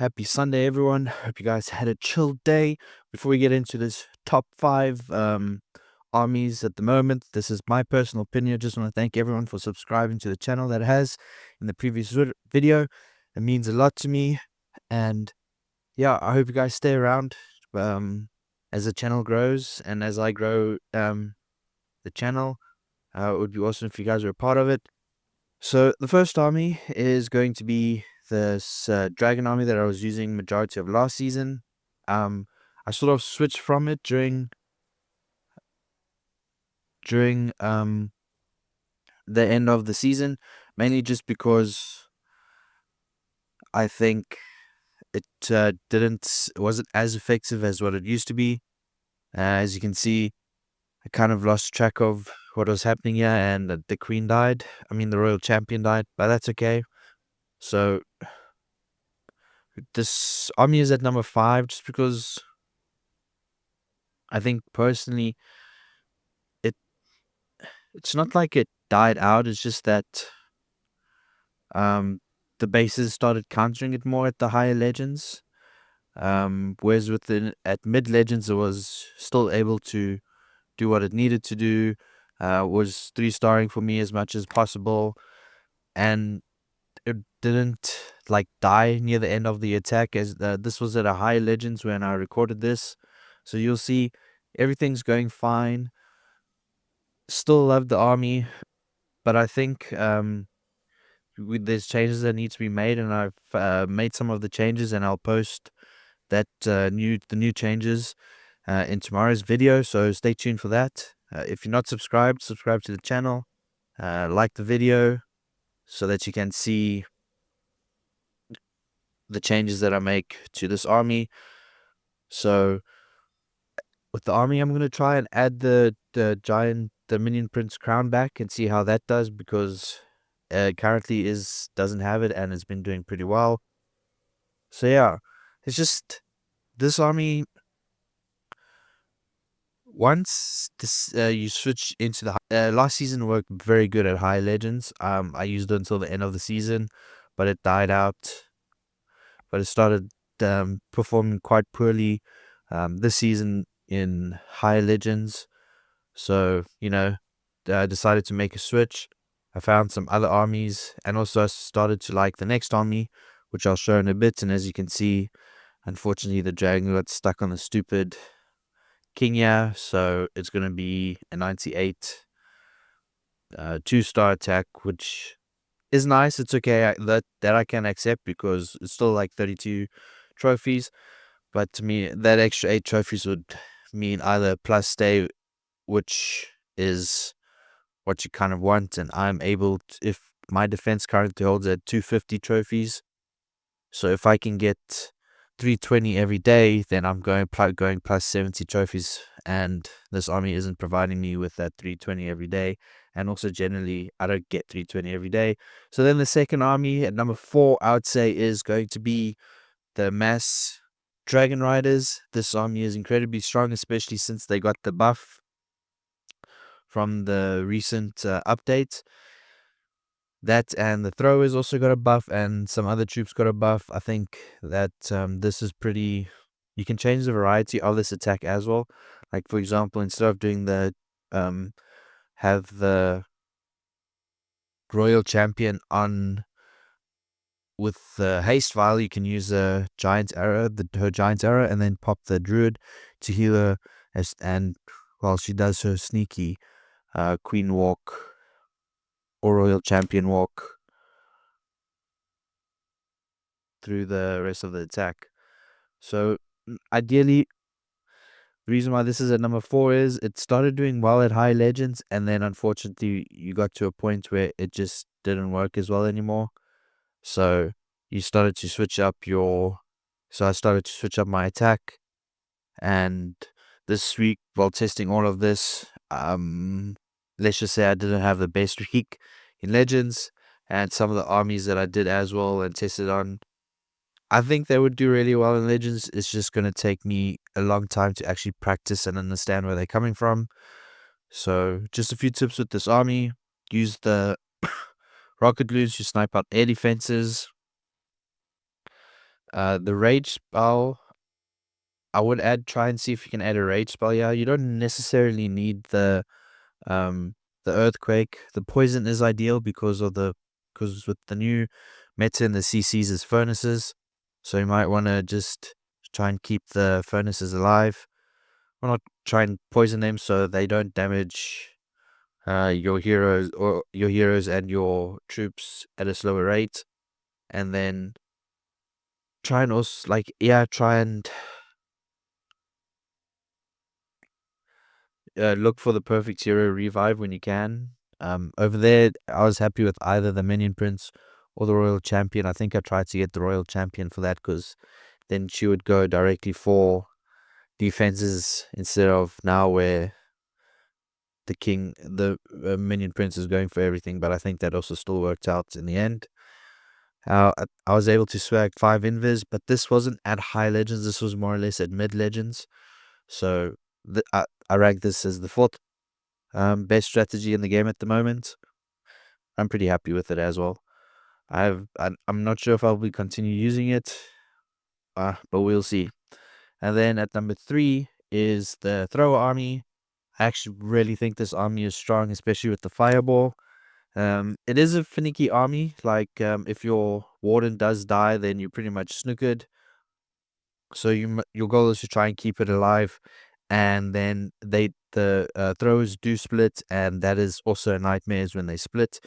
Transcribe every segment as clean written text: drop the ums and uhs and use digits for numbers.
Happy Sunday, everyone. Hope you guys had a chill day. Before we get into this top five armies at the moment, this is my personal opinion. Just want to thank everyone for subscribing to the channel that has in the previous video. It means a lot to me. And yeah, I hope you guys stay around as the channel grows and as I grow the channel. It would be awesome if you guys were a part of it. So the first army is going to be this dragon army that I was using majority of last season. I sort of switched from it during the end of the season, mainly just because I think it wasn't as effective as what it used to be. As you can see, I kind of lost track of what was happening here, and the queen died. I mean, the royal champion died, but that's okay. So this army is at number 5 just because I think personally it it's not like it died out. It's just that um the bases started countering it more at the higher legends. Whereas at mid legends it was still able to do what it needed to do. Was 3-starring for me as much as possible, and it didn't like die near the end of the attack, as this was at a high legends when I recorded this. So you'll see everything's going fine. Still love the army, but I think there's changes that need to be made, and I've made some of the changes, and I'll post the new changes in tomorrow's video. So stay tuned for that. If you're not subscribed, subscribe to the channel. Like the video so that you can see the changes that I make to this army. So with the army, I'm going to try and add the minion prince crown back and see how that does, because currently doesn't have it and it's been doing pretty well. So yeah, it's just this army. Once this you switch into the last season worked very good at high legends. I used it until the end of the season, but it died out. But it started performing quite poorly this season in high legends. So I decided to make a switch. I found some other armies, and also I started to like the next army, which I'll show in a bit. And as you can see, unfortunately, the dragon got stuck on the stupid king here, so it's going to be a 98 2-star attack, which is nice. It's okay. That I can accept because it's still like 32 trophies. But to me, that extra 8 trophies would mean either plus stay, which is what you kind of want, and I'm able to, if my defense currently holds at 250 trophies, so if I can get 320 every day, then I'm going plus 70 trophies, and this army isn't providing me with that 320 every day. And also generally I don't get 320 every day. So then the second army at number 4, I would say, is going to be the mass dragon riders. This army is incredibly strong, especially since they got the buff from the recent update. That and the throwers also got a buff, and some other troops got a buff. I think that this is pretty. You can change the variety of this attack as well. Like, for example, instead of doing have the royal champion on with the haste vial, you can use a giant arrow, her giant arrow, and then pop the druid to heal her and while she does her sneaky queen walk or royal champion walk through the rest of the attack. So ideally, the reason why this is at number 4 is it started doing well at high legends, and then unfortunately you got to a point where it just didn't work as well anymore. So you started to switch up I started to switch up my attack, and this week, while testing all of this, let's just say I didn't have the best week in legends, and some of the armies that I did as well and tested on, I think they would do really well in Legends. It's just going to take me a long time to actually practice and understand where they're coming from. So, just a few tips with this army. Use the rocket loons to snipe out air defenses. The rage spell, I would try and see if you can add a rage spell. Yeah, you don't necessarily need um the earthquake. The poison is ideal because with the new meta in the CCs is furnaces, so you might want to just try and keep the furnaces alive, or not try and poison them so they don't damage your heroes and your troops at a slower rate. And then try and also try and look for the perfect hero revive when you can. Over there, I was happy with either the Minion Prince or the Royal Champion. I think I tried to get the Royal Champion for that because then she would go directly for defenses instead of now where the Minion Prince is going for everything. But I think that also still worked out in the end. I was able to swag 5 invis, but this wasn't at high legends. This was more or less at mid legends. So I rank this as the fourth best strategy in the game at the moment. I'm pretty happy with it as well. I'm not sure if I'll be continue using it, but we'll see. And then at number 3 is the Thrower Army. I actually really think this army is strong, especially with the Fireball. It is a finicky army. Like, if your Warden does die, then you're pretty much snookered. So your goal is to try and keep it alive, and then the throwers do split, and that is also a nightmare is when they split.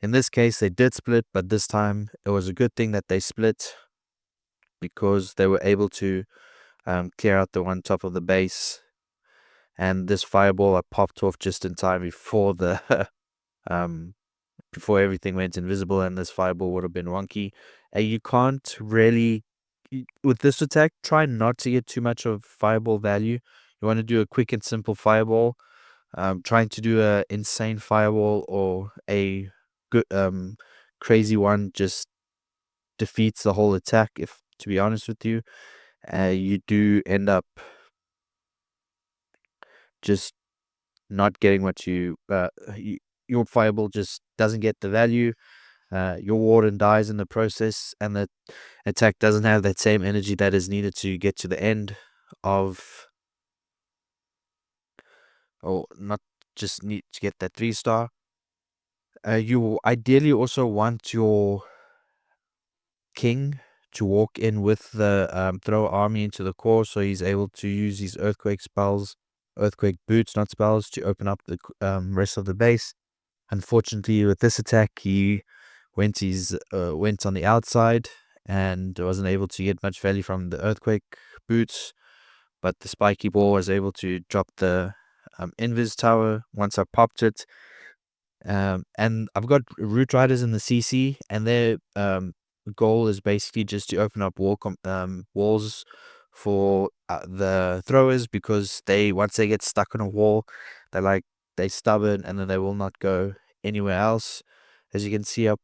In this case, they did split, but this time it was a good thing that they split because they were able to clear out the one top of the base. And this fireball I popped off just in time before the um before everything went invisible, and this fireball would have been wonky. And you can't really with this attack try not to get too much of fireball value. You want to do a quick and simple fireball. Trying to do a insane fireball or a good crazy one just defeats the whole attack. If to be honest with you, you do end up just not getting what your fireball just doesn't get the value. Your warden dies in the process, and the attack doesn't have that same energy that is needed to get to the end of, or not just need to get that 3-star. You ideally also want your king to walk in with the throw army into the core, so he's able to use these earthquake spells, earthquake boots, not spells, to open up the rest of the base. Unfortunately, with this attack, he went on the outside and wasn't able to get much value from the earthquake boots. But the spiky ball was able to drop the invis tower once I popped it. And I've got Root Riders in the CC, and their goal is basically just to open up walls for the throwers, because once they get stuck on a wall, they stubborn, and then they will not go anywhere else. As you can see, I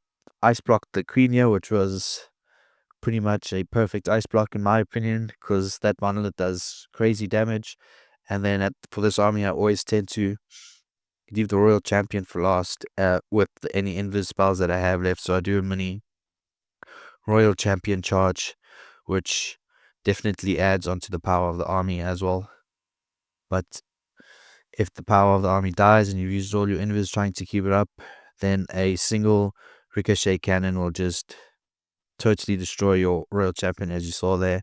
ice blocked the Queen here, which was pretty much a perfect ice block in my opinion, because that monolith does crazy damage. And then for this army, I always tend to leave the Royal Champion for last with any invis spells that I have left. So I do a mini Royal Champion charge, which definitely adds onto the power of the army as well. But if the power of the army dies and you've used all your invis trying to keep it up, then a single ricochet cannon will just totally destroy your Royal Champion, as you saw there.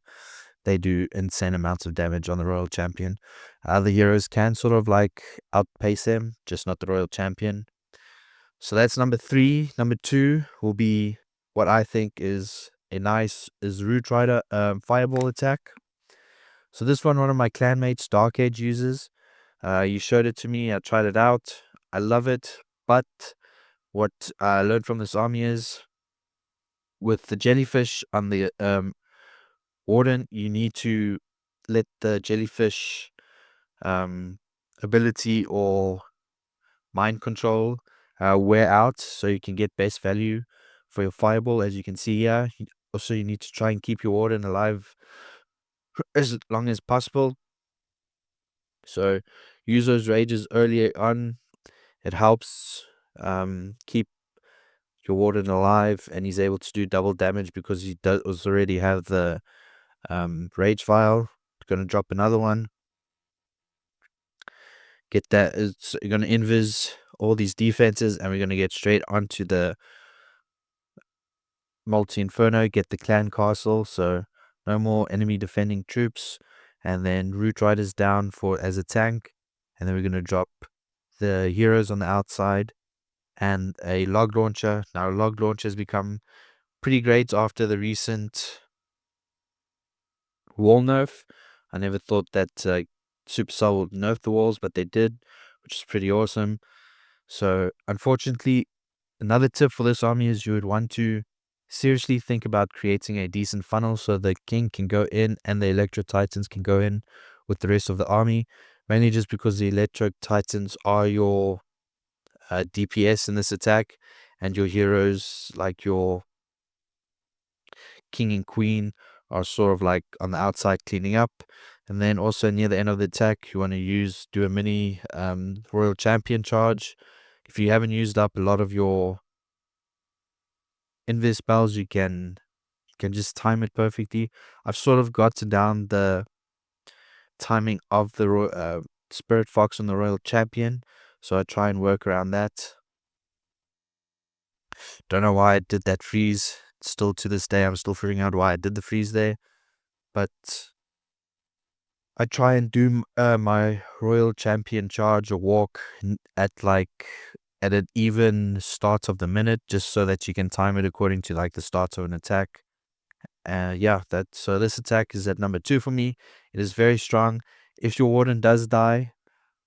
They do insane amounts of damage on the Royal Champion. Other heroes can sort of like outpace them, just not the Royal Champion. So that's number 3. Number 2 will be what I think is Root Rider Fireball attack. So this one of my clanmates, Dark Age, uses. You showed it to me. I tried it out. I love it. But what I learned from this army is, with the jellyfish on the Warden, you need to let the jellyfish ability or mind control wear out, so you can get best value for your fireball. As you can see here, also you need to try and keep your Warden alive as long as possible. So use those rages earlier on. It helps keep your warden alive, and he's able to do double damage because he does already have the rage vial. Going to drop another one. Get that. It's going to invis all these defenses, and we're going to get straight onto the multi inferno. Get the clan castle, so no more enemy defending troops, and then root riders down for as a tank, and then we're going to drop the heroes on the outside and a log launcher. Now, log launcher has become pretty great after the recent wall nerf. I never thought that Supercell would nerf the walls, but they did, which is pretty awesome. So, unfortunately, another tip for this army is you would want to seriously think about creating a decent funnel so the king can go in and the electro titans can go in with the rest of the army, mainly just because the electro titans are your DPS in this attack, and your heroes like your king and queen are sort of like on the outside cleaning up. And then also near the end of the attack, you want to do a mini royal champion charge. If you haven't used up a lot of your invis spells, you can just time it perfectly. I've sort of gotten down the timing of the spirit fox on the royal champion, so I try and work around that. Don't know why I did that freeze. Still to this day, I'm still figuring out why I did the freeze there. But I try and do my royal champion charge or walk at an even start of the minute, just so that you can time it according to like the start of an attack. Yeah, so this attack is at number 2 for me. It is very strong. If your warden does die,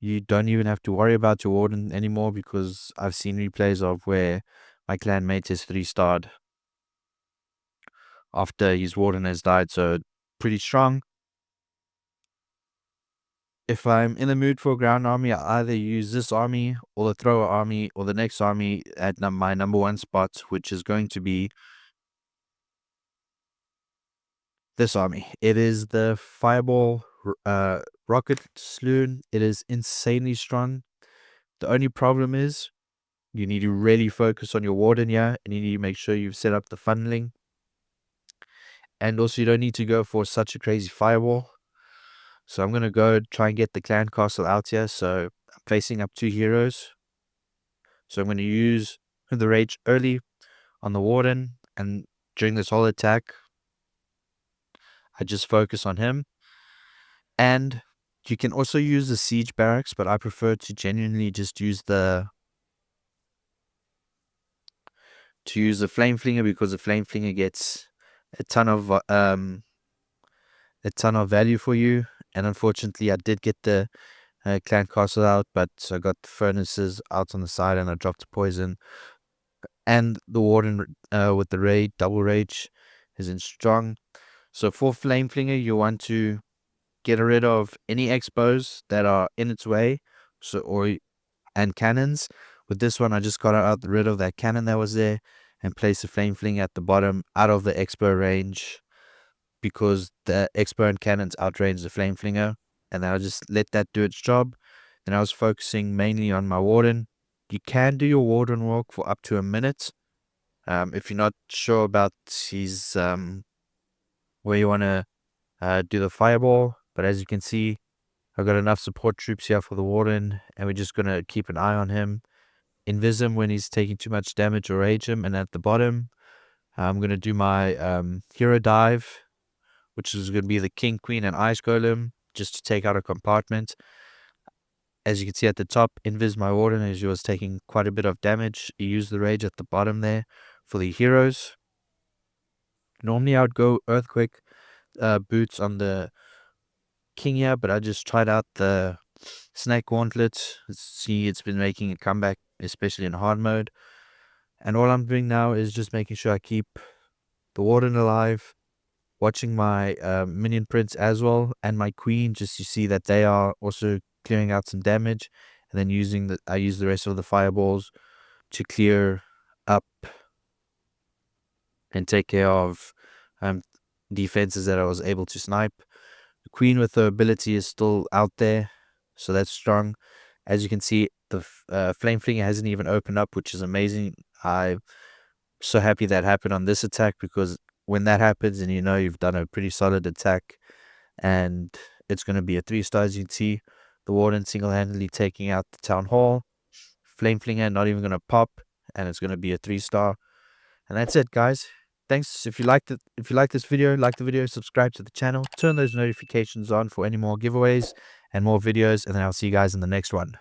you don't even have to worry about your warden anymore, because I've seen replays of where my clan mate is 3-starred after his warden has died, so pretty strong. If I'm in the mood for a ground army, I either use this army or the thrower army or the next army at my number 1 spot, which is going to be this army. It is the Fireball Rocket Sloon. It is insanely strong. The only problem is you need to really focus on your warden here, and you need to make sure you've set up the funneling. And also, you don't need to go for such a crazy fireball. So I'm going to go try and get the clan castle out here. So I'm facing up 2 heroes. So I'm going to use the rage early on the warden, and during this whole attack, I just focus on him. And you can also use the siege barracks, but I prefer to genuinely just use the flame flinger, because the flame flinger gets a ton of value for you. And unfortunately, I did get the clan castle out, but I got the furnaces out on the side, and I dropped the poison. And the warden with the double rage isn't strong. So for flame flinger, you want to get rid of any expos that are in its way, and cannons. With this one, I just got rid of that cannon that was there and placed a flame fling at the bottom out of the expo range, because the expo and cannons outrange the flame flinger, and then I'll just let that do its job. Then I was focusing mainly on my warden. You can do your warden walk for up to a minute. If you're not sure about his where you want to do the fireball, but as you can see, I've got enough support troops here for the warden, and we're just going to keep an eye on him. Invis him when he's taking too much damage, or rage him. And at the bottom, I'm going to do my hero dive, which is going to be the king, queen, and ice golem, just to take out a compartment. As you can see at the top, invis my warden as he was taking quite a bit of damage. He used the rage at the bottom there for the heroes. Normally I would go earthquake boots on the king here, but I just tried out the snake gauntlet. See, it's been making a comeback, especially in hard mode. And all I'm doing now is just making sure I keep the warden alive, watching my minion prince as well, and my queen, just to see that they are also clearing out some damage. And then I use the rest of the fireballs to clear up and take care of defenses that I was able to snipe. The queen with her ability is still out there, so that's strong. As you can see, the flame flinger hasn't even opened up, which is amazing. I so happy that happened on this attack, because when that happens and you know you've done a pretty solid attack and it's going to be a 3-star GT, the Warden single-handedly taking out the Town Hall, Flame Flinger not even going to pop, and it's going to be a 3-star. And that's it, guys. Thanks. If you liked it, if you like this video, like the video, subscribe to the channel, turn those notifications on for any more giveaways and more videos, and then I'll see you guys in the next one.